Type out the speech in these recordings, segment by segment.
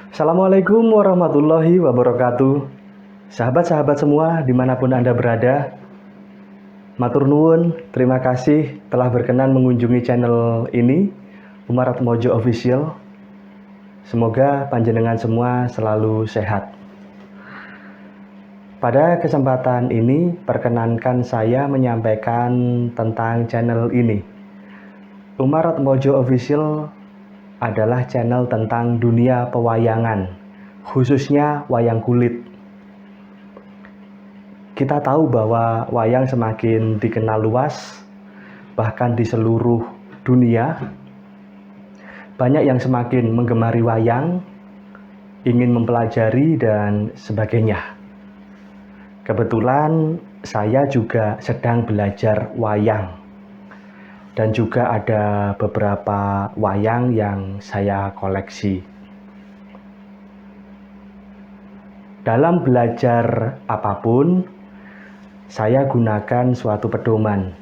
Assalamualaikum warahmatullahi wabarakatuh. Sahabat-sahabat semua dimanapun Anda berada, matur nuwun, terima kasih telah berkenan mengunjungi channel ini, Umar Atmojo Official. Semoga panjenengan semua selalu sehat. Pada kesempatan ini, perkenankan saya menyampaikan tentang channel ini. Umar Atmojo Official adalah channel tentang dunia pewayangan, khususnya wayang kulit. Kita tahu bahwa wayang semakin dikenal luas, bahkan di seluruh dunia. Banyak yang semakin menggemari wayang, ingin mempelajari dan sebagainya. Kebetulan saya juga sedang belajar wayang. Dan juga ada beberapa wayang yang saya koleksi. Dalam belajar apapun, saya gunakan suatu pedoman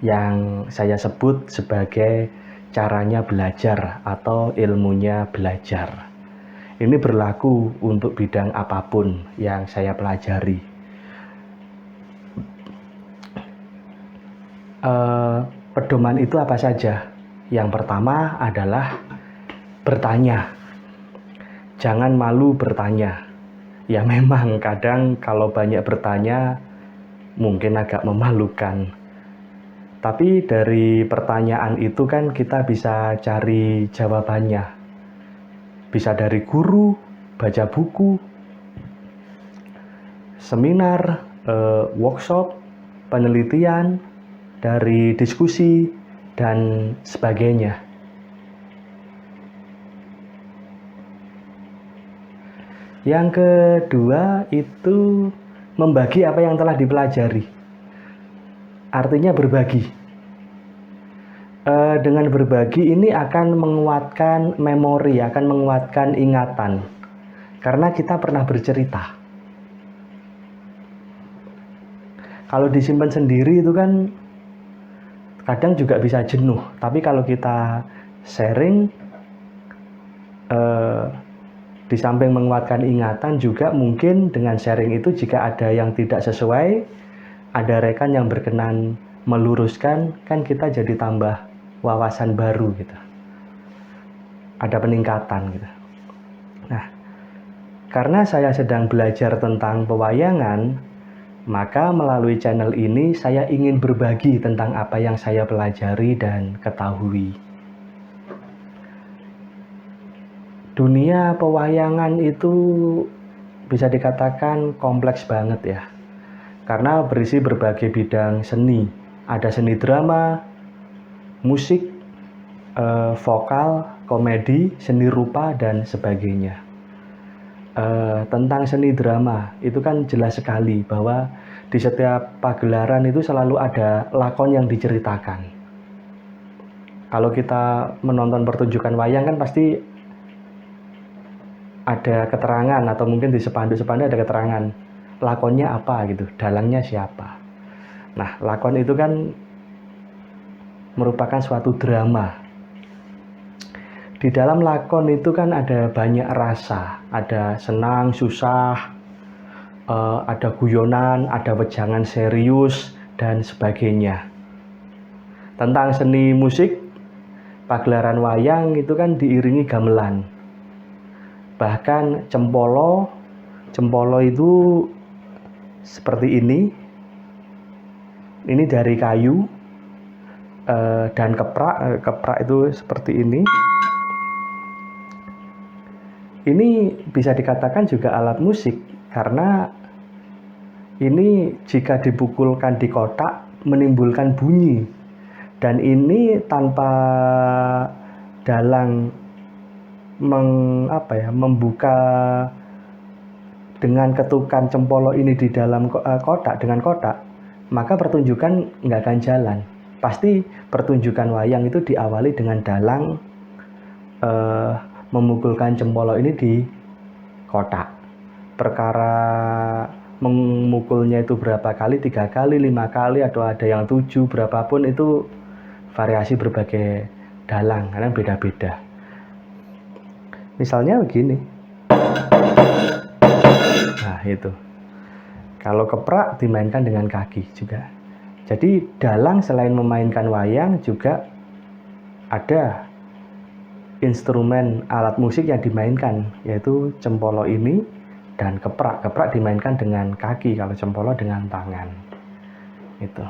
yang saya sebut sebagai caranya belajar atau ilmunya belajar. Ini berlaku untuk bidang apapun yang saya pelajari. Pedoman itu apa saja? Yang pertama adalah bertanya. Jangan malu bertanya. Ya memang kadang kalau banyak bertanya mungkin agak memalukan. Tapi dari pertanyaan itu kan kita bisa cari jawabannya. Bisa dari guru, baca buku, seminar, workshop, penelitian, dari diskusi, dan sebagainya. Yang kedua itu membagi apa yang telah dipelajari. Artinya berbagi. Dengan berbagi ini akan menguatkan memori, akan menguatkan ingatan. Karena kita pernah bercerita. Kalau disimpan sendiri itu kan kadang juga bisa jenuh, tapi kalau kita sharing, di samping menguatkan ingatan juga mungkin dengan sharing itu jika ada yang tidak sesuai, ada rekan yang berkenan meluruskan, kan kita jadi tambah wawasan baru gitu. Ada peningkatan gitu. Nah, karena saya sedang belajar tentang pewayangan, maka melalui channel ini saya ingin berbagi tentang apa yang saya pelajari dan ketahui. Dunia pewayangan itu bisa dikatakan kompleks banget ya. Karena berisi berbagai bidang seni. Ada seni drama, musik, vokal, komedi, seni rupa, dan sebagainya. Tentang seni drama itu kan jelas sekali bahwa di setiap pagelaran itu selalu ada lakon yang diceritakan. Kalau kita menonton pertunjukan wayang kan pasti ada keterangan atau mungkin di spanduk-spanduk ada keterangan lakonnya apa gitu, dalangnya siapa. Nah, lakon itu kan merupakan suatu drama. Di dalam lakon itu kan ada banyak rasa, ada senang, susah, ada guyonan, ada wejangan serius, dan sebagainya. Tentang seni musik, pagelaran wayang itu kan diiringi gamelan. Bahkan cempolo itu seperti ini dari kayu, dan keprak itu seperti ini. Ini bisa dikatakan juga alat musik karena ini jika dipukulkan di kotak menimbulkan bunyi, dan ini tanpa dalang membuka dengan ketukan cempolo ini di dalam kotak dengan kotak, maka pertunjukan nggak akan jalan. Pasti pertunjukan wayang itu diawali dengan dalang memukulkan cempolo ini di kotak. Perkara memukulnya itu berapa kali, 3 kali, 5 kali, atau ada yang 7, berapapun itu variasi berbagai dalang, karena beda-beda. Misalnya begini. Nah itu. Kalau keprak dimainkan dengan kaki juga. Jadi dalang selain memainkan wayang juga ada instrumen alat musik yang dimainkan, yaitu cempolo ini dan keprak. Keprak dimainkan dengan kaki, kalau cempolo dengan tangan. Itu.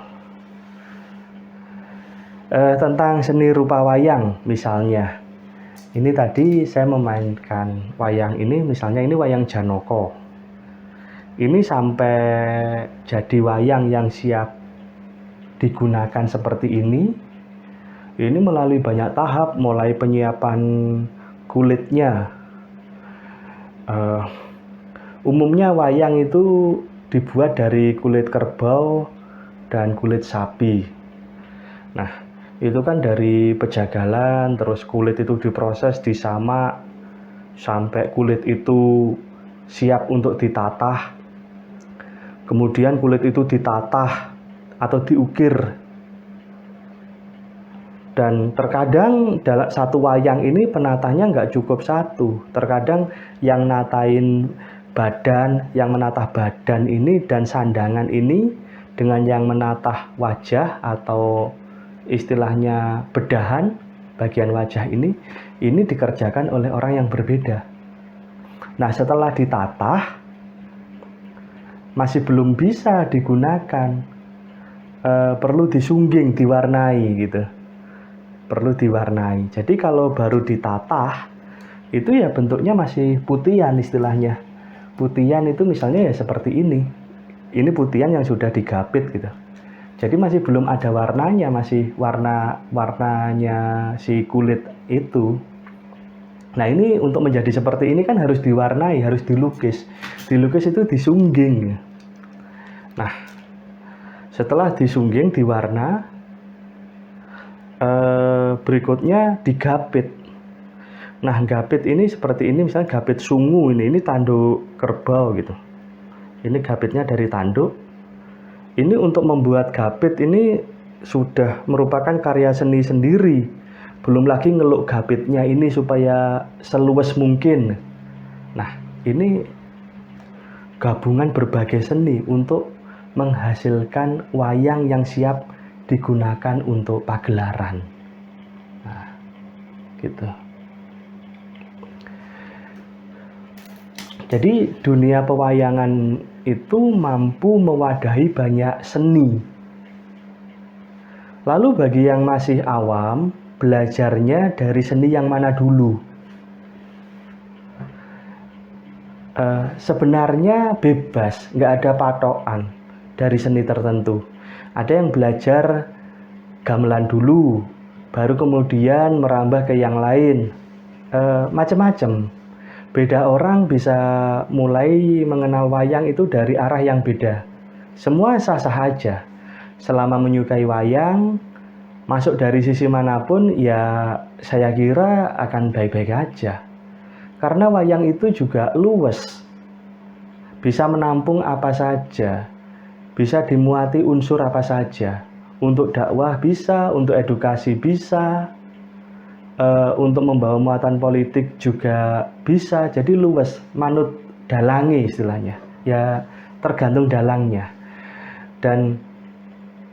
Tentang seni rupa wayang misalnya. Ini tadi saya memainkan wayang ini, misalnya ini wayang Janoko. Ini sampai jadi wayang yang siap digunakan seperti ini melalui banyak tahap, mulai penyiapan kulitnya. Umumnya wayang itu dibuat dari kulit kerbau dan kulit sapi. Nah, itu kan dari pejagalan, terus kulit itu diproses, disamak, sampai kulit itu siap untuk ditatah. Kemudian kulit itu ditatah atau diukir. Dan terkadang dalam satu wayang ini penatahnya nggak cukup satu. Terkadang yang natain badan, yang menatah badan ini dan sandangan ini dengan yang menatah wajah atau istilahnya bedahan bagian wajah ini dikerjakan oleh orang yang berbeda. Nah, setelah ditatah masih belum bisa digunakan, perlu disungging, diwarnai gitu. Perlu diwarnai. Jadi kalau baru ditatah itu ya bentuknya masih putihan istilahnya. Putihan itu misalnya ya seperti ini. Ini putihan yang sudah digapit gitu. Jadi masih belum ada warnanya, masih warnanya si kulit itu. Nah, ini untuk menjadi seperti ini kan harus diwarnai, harus dilukis. Dilukis itu disungging. Nah, setelah disungging, diwarna, berikutnya digapit. Nah, gapit ini seperti ini, misalnya gapit sungu ini tanduk kerbau gitu. Ini gapitnya dari tanduk. Ini untuk membuat gapit ini sudah merupakan karya seni sendiri. Belum lagi ngeluk gapitnya ini supaya seluas mungkin. Nah, ini gabungan berbagai seni untuk menghasilkan wayang yang siap digunakan untuk pagelaran. Nah, gitu. Jadi dunia pewayangan itu mampu mewadahi banyak seni. Lalu bagi yang masih awam, belajarnya dari seni yang mana dulu? Sebenarnya bebas, nggak ada patokan dari seni tertentu. Ada yang belajar gamelan dulu, baru kemudian merambah ke yang lain, macam-macam. Beda orang bisa mulai mengenal wayang itu dari arah yang beda. Semua sah-sah aja. Selama menyukai wayang, masuk dari sisi manapun, ya saya kira akan baik-baik aja. Karena wayang itu juga luas. Bisa menampung apa saja. Bisa dimuati unsur apa saja. Untuk dakwah bisa, untuk edukasi bisa, untuk membawa muatan politik juga bisa. Jadi luas, manut dalangi istilahnya. Ya tergantung dalangnya. Dan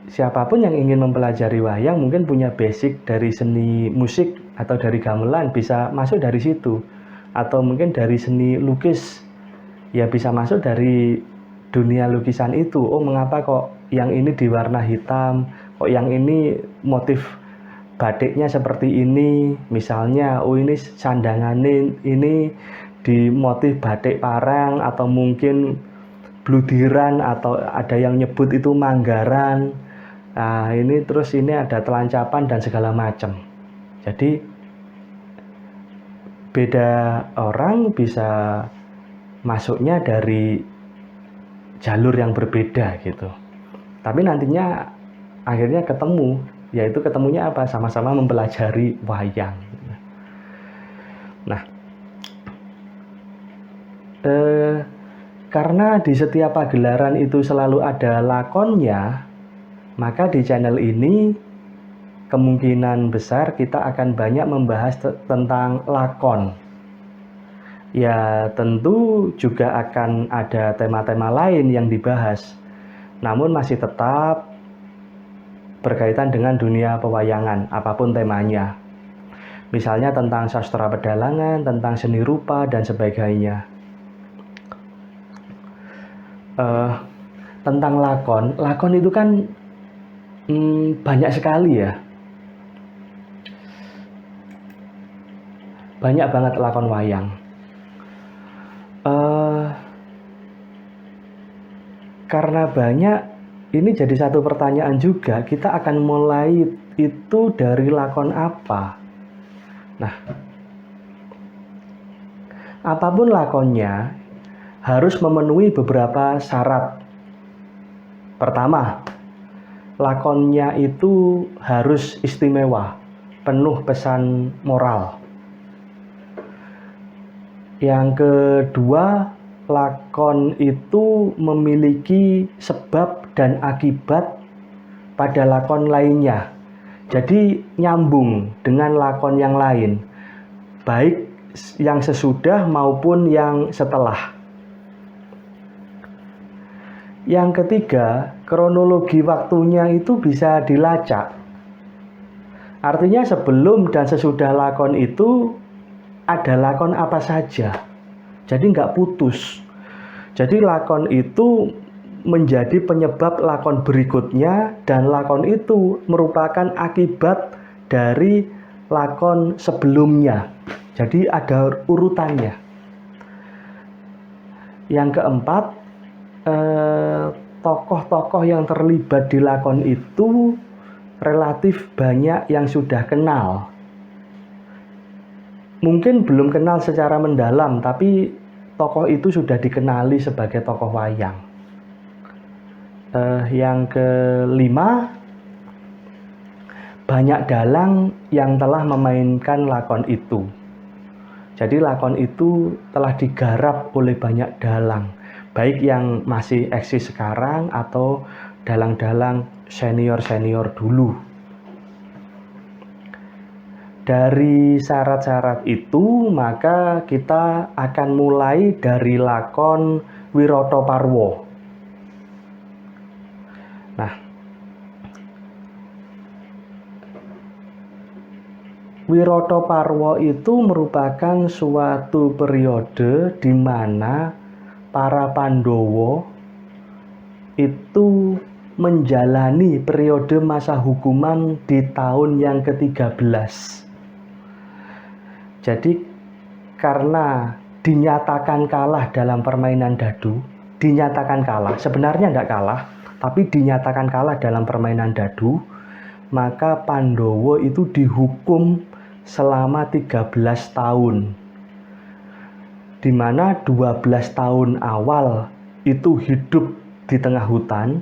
siapapun yang ingin mempelajari wayang mungkin punya basic dari seni musik atau dari gamelan, bisa masuk dari situ. Atau mungkin dari seni lukis, ya bisa masuk dari dunia lukisan itu. Oh, mengapa kok yang ini diwarna hitam, kok yang ini motif batiknya seperti ini, misalnya. Oh, ini sandangan ini di motif batik parang, atau mungkin bludiran, atau ada yang nyebut itu manggaran. Nah, ini terus ini ada telancapan dan segala macam. Jadi beda orang bisa masuknya dari jalur yang berbeda gitu. Tapi nantinya akhirnya ketemu, yaitu ketemunya apa? Sama-sama mempelajari wayang. Nah, karena di setiap pagelaran itu selalu ada lakonnya, maka di channel ini kemungkinan besar kita akan banyak membahas tentang lakon. Ya tentu juga akan ada tema-tema lain yang dibahas, namun masih tetap berkaitan dengan dunia pewayangan, apapun temanya. Misalnya tentang sastra pedalangan, tentang seni rupa, dan sebagainya. Tentang lakon itu kan banyak sekali ya. Banyak banget lakon wayang. Karena banyak, ini jadi satu pertanyaan juga, kita akan mulai itu dari lakon apa? Nah, apapun lakonnya harus memenuhi beberapa syarat. Pertama, lakonnya itu harus istimewa, penuh pesan moral. Yang kedua, lakon itu memiliki sebab dan akibat pada lakon lainnya. Jadi nyambung dengan lakon yang lain, baik yang sesudah maupun yang setelah. Yang ketiga, kronologi waktunya itu bisa dilacak. Artinya sebelum dan sesudah lakon itu ada lakon apa saja. Jadi nggak putus. Jadi lakon itu menjadi penyebab lakon berikutnya, dan lakon itu merupakan akibat dari lakon sebelumnya. Jadi ada urutannya. Yang keempat, tokoh-tokoh yang terlibat di lakon itu relatif banyak yang sudah kenal. Mungkin belum kenal secara mendalam, tapi tokoh itu sudah dikenali sebagai tokoh wayang. Yang kelima, banyak dalang yang telah memainkan lakon itu. Jadi lakon itu telah digarap oleh banyak dalang, baik yang masih eksis sekarang atau dalang-dalang senior-senior dulu. Dari syarat-syarat itu, maka kita akan mulai dari lakon Wirataparwa. Nah, Wirataparwa itu merupakan suatu periode di mana para Pandhawa itu menjalani periode masa hukuman di tahun yang ke-13. Jadi karena dinyatakan kalah dalam permainan dadu, dinyatakan kalah, sebenarnya tidak kalah, tapi dinyatakan kalah dalam permainan dadu, maka Pandhawa itu dihukum selama 13 tahun. Di mana 12 tahun awal itu hidup di tengah hutan,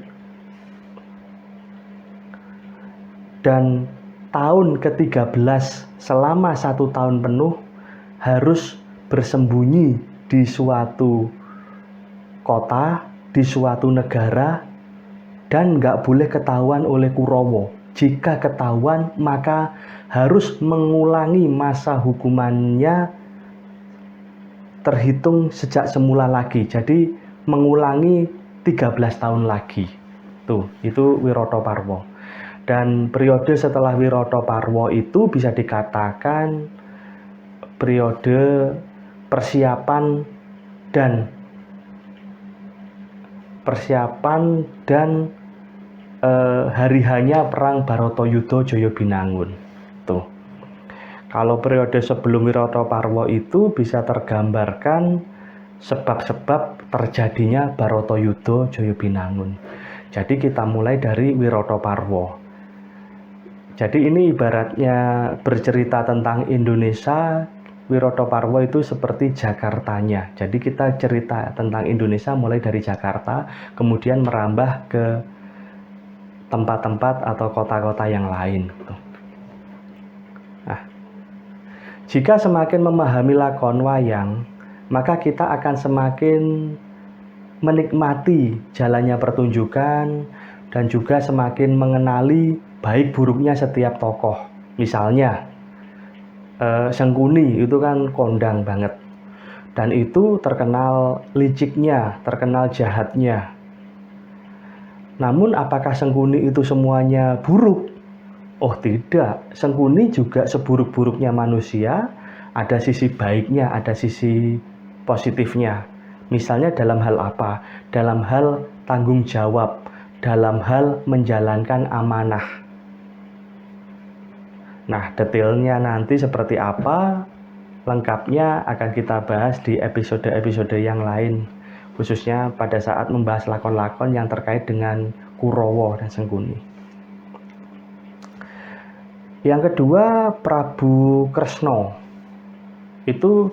dan tahun ke-13 selama 1 tahun penuh harus bersembunyi di suatu kota, di suatu negara, dan nggak boleh ketahuan oleh Kurawa. Jika ketahuan, maka harus mengulangi masa hukumannya terhitung sejak semula lagi. Jadi mengulangi 13 tahun lagi. Tuh, itu Wirataparwa. Dan periode setelah Wirataparwa itu bisa dikatakan periode persiapan dan hari-hanya perang Baratayuda Jayabinangun. Tuh. Kalau periode sebelum Wirataparwa itu bisa tergambarkan sebab-sebab terjadinya Baratayuda Jayabinangun. Jadi kita mulai dari Wirataparwa. Jadi ini ibaratnya bercerita tentang Indonesia. Wirataparwa itu seperti Jakartanya. Jadi kita cerita tentang Indonesia mulai dari Jakarta, kemudian merambah ke tempat-tempat atau kota-kota yang lain gitu. Nah, jika semakin memahami lakon wayang, maka kita akan semakin menikmati jalannya pertunjukan dan juga semakin mengenali baik buruknya setiap tokoh. Misalnya Sengkuni itu kan kondang banget, dan itu terkenal liciknya, terkenal jahatnya. Namun apakah Sengkuni itu semuanya buruk? Oh tidak, Sengkuni juga seburuk-buruknya manusia, ada sisi baiknya, ada sisi positifnya. Misalnya dalam hal apa? Dalam hal tanggung jawab, dalam hal menjalankan amanah. Nah, detailnya nanti seperti apa, lengkapnya akan kita bahas di episode-episode yang lain, khususnya pada saat membahas lakon-lakon yang terkait dengan Kurawa dan Sengkuni. Yang kedua, Prabu Kresna. Itu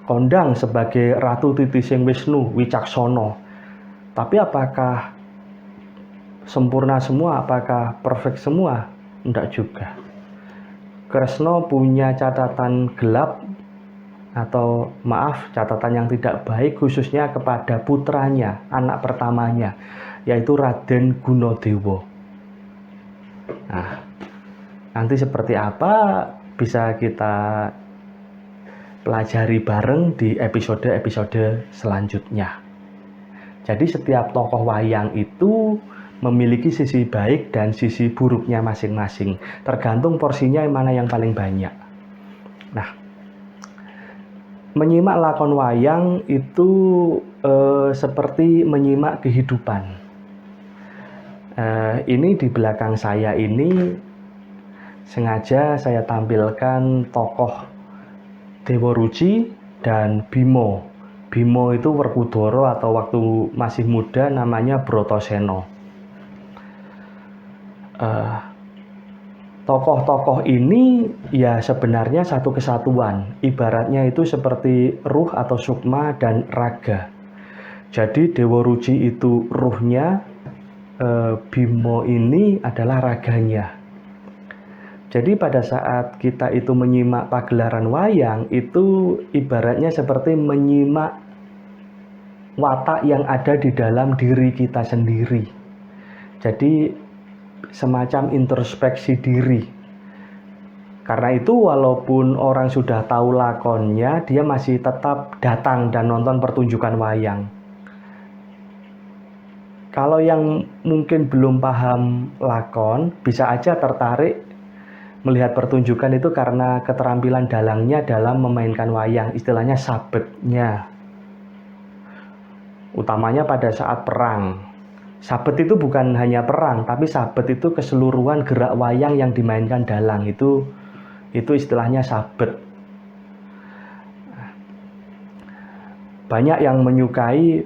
kondang sebagai Ratu Titising Wisnu Wicaksono. Tapi apakah sempurna semua? Apakah perfect semua? Tidak juga. Kresna punya catatan gelap atau catatan yang tidak baik khususnya kepada putranya, anak pertamanya, yaitu Raden Gunadewa. Nah, nanti seperti apa bisa kita pelajari bareng di episode-episode selanjutnya. Jadi setiap tokoh wayang itu memiliki sisi baik dan sisi buruknya masing-masing, tergantung porsinya yang mana yang paling banyak. Nah, menyimak lakon wayang itu seperti menyimak kehidupan. Ini di belakang saya ini sengaja saya tampilkan tokoh Dewa Ruci dan Bimo. Bimo itu Werkudara atau waktu masih muda namanya Bratasena. Tokoh-tokoh ini ya sebenarnya satu kesatuan, ibaratnya itu seperti ruh atau sukma dan raga. Jadi Dewa Ruci itu ruhnya, Bimo ini adalah raganya. Jadi pada saat kita itu menyimak pagelaran wayang, itu ibaratnya seperti menyimak watak yang ada di dalam diri kita sendiri. Jadi semacam introspeksi diri. Karena itu walaupun orang sudah tahu lakonnya, dia masih tetap datang dan nonton pertunjukan wayang. Kalau yang mungkin belum paham lakon, bisa aja tertarik melihat pertunjukan itu karena keterampilan dalangnya dalam memainkan wayang, istilahnya sabetnya. Utamanya pada saat perang. Sabet itu bukan hanya perang, tapi sabet itu keseluruhan gerak wayang yang dimainkan dalang, itu istilahnya sabet. Banyak yang menyukai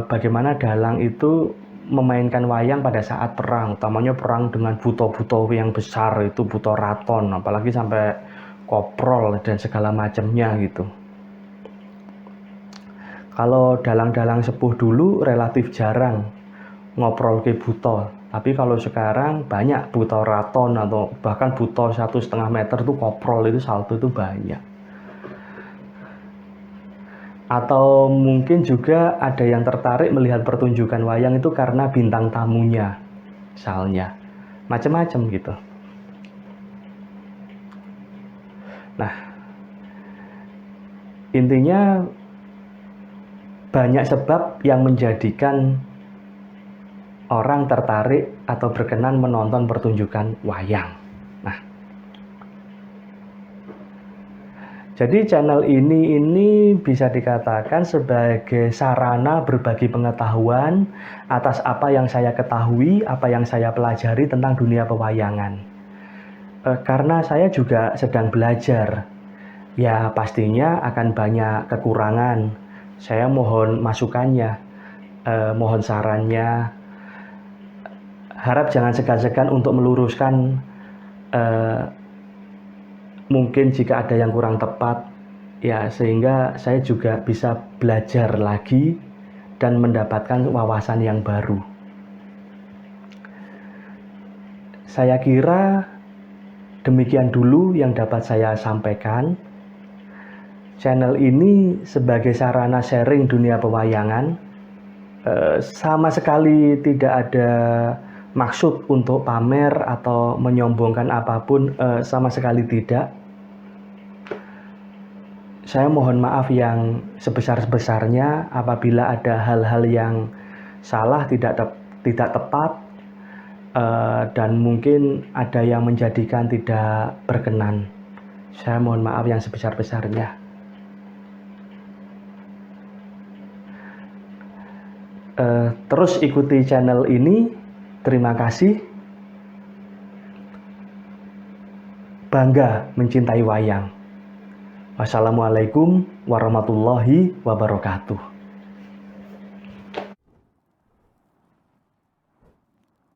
bagaimana dalang itu memainkan wayang pada saat perang, utamanya perang dengan buto-buto yang besar, itu buto raton, apalagi sampai koprol dan segala macamnya gitu. Kalau dalang-dalang sepuh dulu relatif jarang ngoprol ke buto, tapi kalau sekarang banyak buto raton atau bahkan buto 1,5 meter tuh koprol, itu salto itu banyak. Atau mungkin juga ada yang tertarik melihat pertunjukan wayang itu karena bintang tamunya, misalnya macam-macam gitu. Nah, intinya banyak sebab yang menjadikan orang tertarik atau berkenan menonton pertunjukan wayang. Nah, jadi channel ini bisa dikatakan sebagai sarana berbagi pengetahuan atas apa yang saya ketahui, apa yang saya pelajari tentang dunia pewayangan. Karena saya juga sedang belajar, ya pastinya akan banyak kekurangan. Saya mohon masukannya, mohon sarannya. Harap jangan segan-segan untuk meluruskan mungkin jika ada yang kurang tepat, ya sehingga saya juga bisa belajar lagi dan mendapatkan wawasan yang baru. Saya kira demikian dulu yang dapat saya sampaikan. Channel ini sebagai sarana sharing dunia pewayangan, sama sekali tidak ada maksud untuk pamer atau menyombongkan apapun, sama sekali tidak. Saya mohon maaf yang sebesar-besarnya apabila ada hal-hal yang salah, tidak tepat, dan mungkin ada yang menjadikan tidak berkenan. Saya mohon maaf yang sebesar-besarnya. Terus ikuti channel ini. Terima kasih. Bangga mencintai wayang. Wassalamualaikum warahmatullahi wabarakatuh.